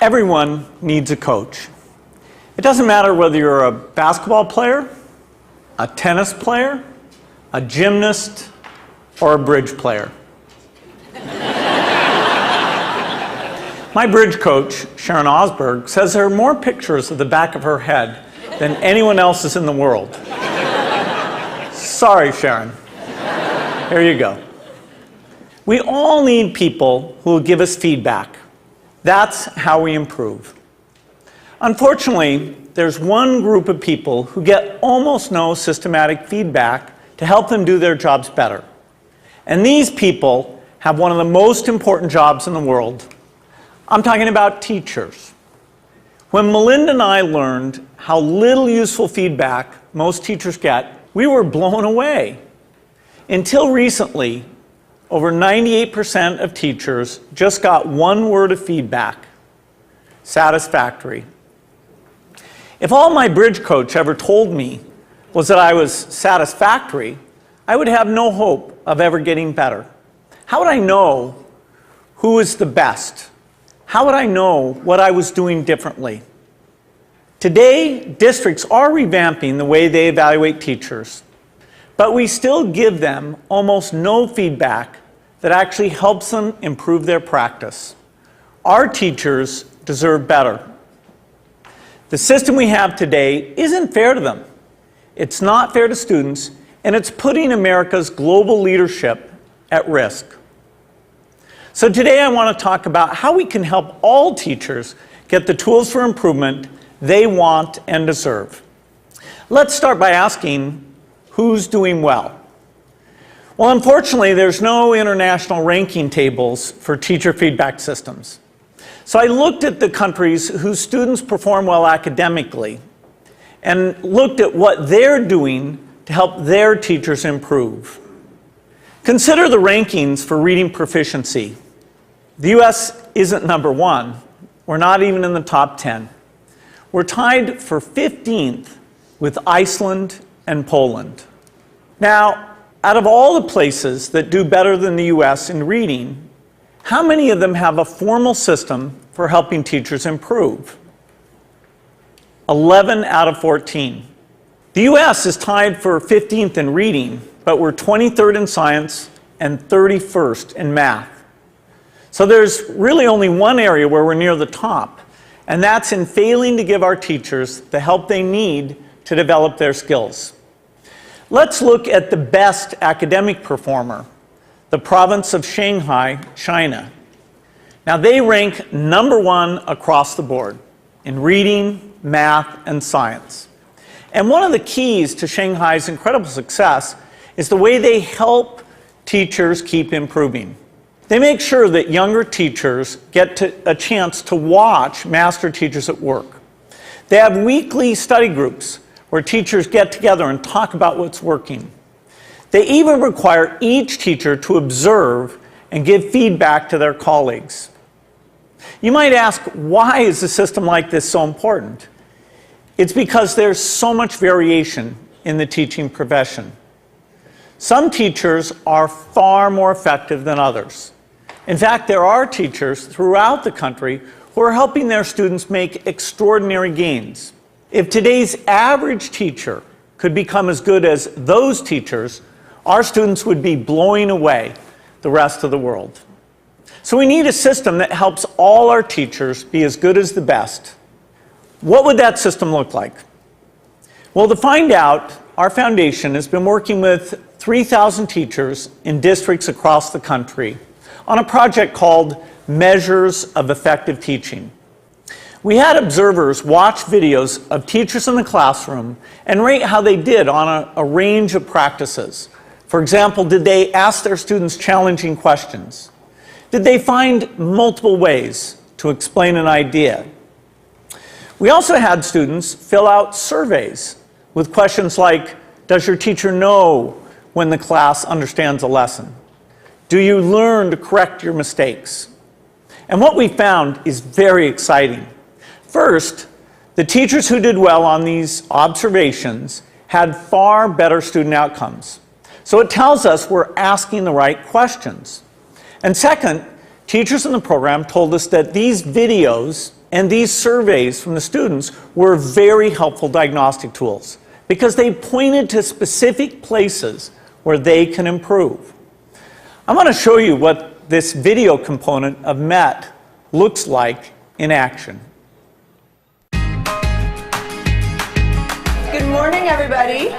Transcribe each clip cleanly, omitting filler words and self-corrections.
Everyone needs a coach. It doesn't matter whether you're a basketball player, a tennis player, a gymnast, or a bridge player. My bridge coach, Sharon Osberg, says there are more pictures of the back of her head than anyone else's in the world. Sorry, Sharon. Here you go. We all need people who will give us feedback. That's how we improve. Unfortunately, there's one group of people who get almost no systematic feedback to help them do their jobs better. And these people have one of the most important jobs in the world. I'm talking about teachers. When Melinda and I learned how little useful feedback most teachers get, we were blown away. Until recently, over 98% of teachers just got one word of feedback: satisfactory. If all my bridge coach ever told me was that I was satisfactory, I would have no hope of ever getting better. How would I know who is the best? How would I know what I was doing differently? Today, districts are revamping the way they evaluate teachers, but we still give them almost no feedback that actually helps them improve their practice. Our teachers deserve better. The system we have today isn't fair to them. It's not fair to students, and it's putting America's global leadership at risk. So today I want to talk about how we can help all teachers get the tools for improvement they want and deserve. Let's start by asking, who's doing well? Well, unfortunately, there's no international ranking tables for teacher feedback systems. So I looked at the countries whose students perform well academically and looked at what they're doing to help their teachers improve. Consider the rankings for reading proficiency. The US isn't number one. We're not even in the top 10. We're tied for 15th with Iceland and Poland. Now, out of all the places that do better than the US in reading, how many of them have a formal system for helping teachers improve? 11 out of 14. The US is tied for 15th in reading, but we're 23rd in science and 31st in math. So there's really only one area where we're near the top, and that's in failing to give our teachers the help they need to develop their skills. Let's look at the best academic performer, the province of Shanghai, China. Now they rank number one across the board in reading, math, and science. And one of the keys to Shanghai's incredible success is the way they help teachers keep improving. They make sure that younger teachers get a chance to watch master teachers at work. They have weekly study groups where teachers get together and talk about what's working. They even require each teacher to observe and give feedback to their colleagues. You might ask, why is a system like this so important? It's because there's so much variation in the teaching profession. Some teachers are far more effective than others. In fact, there are teachers throughout the country who are helping their students make extraordinary gains. If today's average teacher could become as good as those teachers, our students would be blowing away the rest of the world. So we need a system that helps all our teachers be as good as the best. What would that system look like? Well, to find out, our foundation has been working with 3,000 teachers in districts across the country on a project called Measures of Effective Teaching. We had observers watch videos of teachers in the classroom and rate how they did on a range of practices. For example, did they ask their students challenging questions? Did they find multiple ways to explain an idea? We also had students fill out surveys with questions like, does your teacher know when the class understands a lesson? Do you learn to correct your mistakes? And what we found is very exciting. First, the teachers who did well on these observations had far better student outcomes. So it tells us we're asking the right questions. And second, teachers in the program told us that these videos And these surveys from the students were very helpful diagnostic tools because they pointed to specific places where they can improve. I'm going to show you what this video component of MET looks like in action. Good morning, everybody.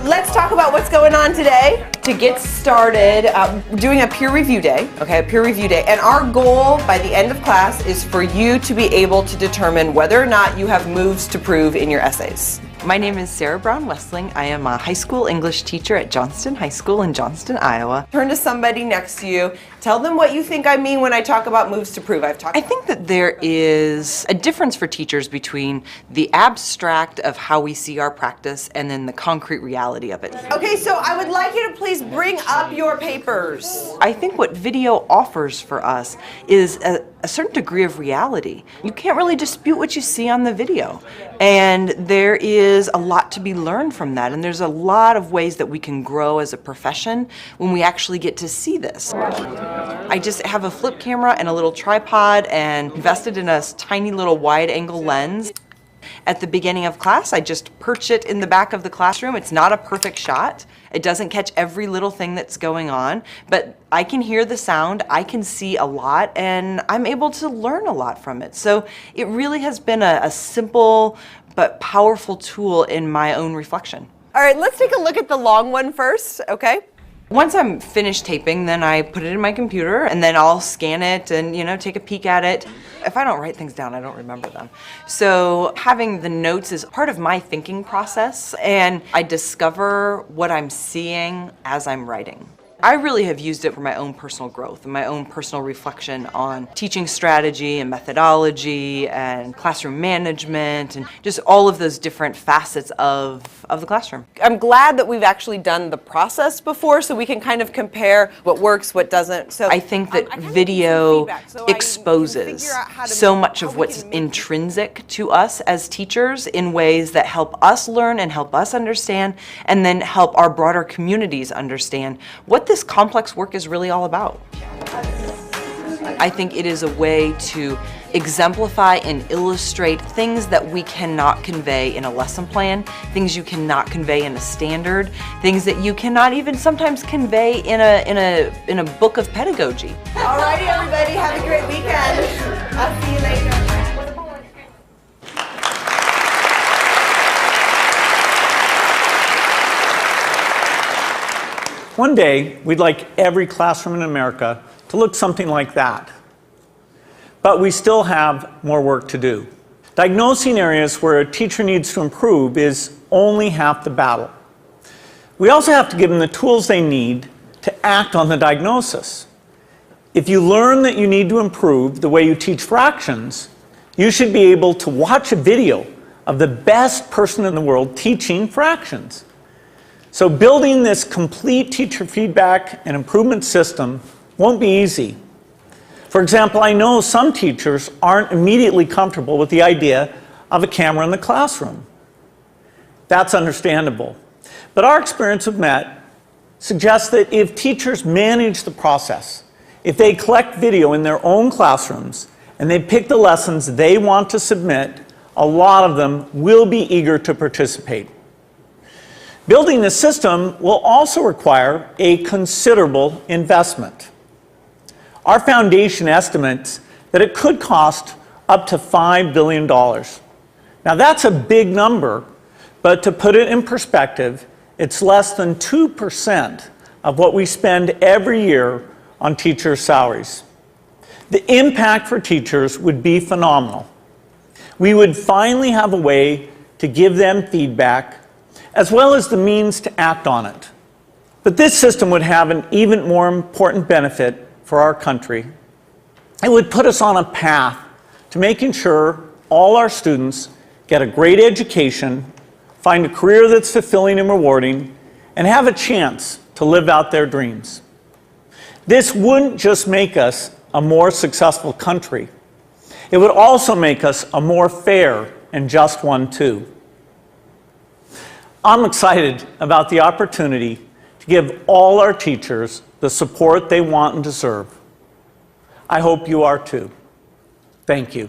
Let's talk about what's going on today. To get started, doing a peer review day, okay, a peer review day. And our goal by the end of class is for you to be able to determine whether or not you have moves to prove in your essays. My name is Sarah Brown-Westling. I am a high school English teacher at Johnston High School in Johnston, Iowa. Turn to somebody next to you. Tell them what you think I mean when I talk about moves to prove. I think that there is a difference for teachers between the abstract of how we see our practice and then the concrete reality of it. Okay, so I would like you to please bring up your papers. I think what video offers for us is a certain degree of reality. You can't really dispute what you see on the video. And there is a lot to be learned from that. And there's a lot of ways that we can grow as a profession when we actually get to see this. I just have a flip camera and a little tripod and invested in a tiny little wide angle lens. At the beginning of class, I just perch it in the back of the classroom. It's not a perfect shot. It doesn't catch every little thing that's going on, but I can hear the sound, I can see a lot, and I'm able to learn a lot from it. So it really has been a simple but powerful tool in my own reflection. All right, let's take a look at the long one first, okay? Once I'm finished taping, then I put it in my computer and then I'll scan it and, take a peek at it. If I don't write things down, I don't remember them. So having the notes is part of my thinking process, and I discover what I'm seeing as I'm writing. I really have used it for my own personal growth and my own personal reflection on teaching strategy and methodology and classroom management and just all of those different facets of the classroom. I'm glad that we've actually done the process before so we can kind of compare what works, what doesn't. So I think that video exposes so much of what's intrinsic to us as teachers in ways that help us learn and help us understand, and then help our broader communities understand what this complex work is really all about. I think it is a way to exemplify and illustrate things that we cannot convey in a lesson plan, things you cannot convey in a standard, things that you cannot even sometimes convey in a book of pedagogy. Alrighty, everybody, have a great weekend. I'll see you later. One day, we'd like every classroom in America to look something like that. But we still have more work to do. Diagnosing areas where a teacher needs to improve is only half the battle. We also have to give them the tools they need to act on the diagnosis. If you learn that you need to improve the way you teach fractions, you should be able to watch a video of the best person in the world teaching fractions. So building this complete teacher feedback and improvement system won't be easy. For example, I know some teachers aren't immediately comfortable with the idea of a camera in the classroom. That's understandable. But our experience with MET suggests that if teachers manage the process, if they collect video in their own classrooms and they pick the lessons they want to submit, a lot of them will be eager to participate. Building this system will also require a considerable investment. Our foundation estimates that it could cost up to $5 billion. Now that's a big number, but to put it in perspective, it's less than 2% of what we spend every year on teachers' salaries. The impact for teachers would be phenomenal. We would finally have a way to give them feedback as well as the means to act on it. But this system would have an even more important benefit for our country. It would put us on a path to making sure all our students get a great education, find a career that's fulfilling and rewarding, and have a chance to live out their dreams. This wouldn't just make us a more successful country. It would also make us a more fair and just one too. I'm excited about the opportunity to give all our teachers the support they want and deserve. I hope you are too. Thank you.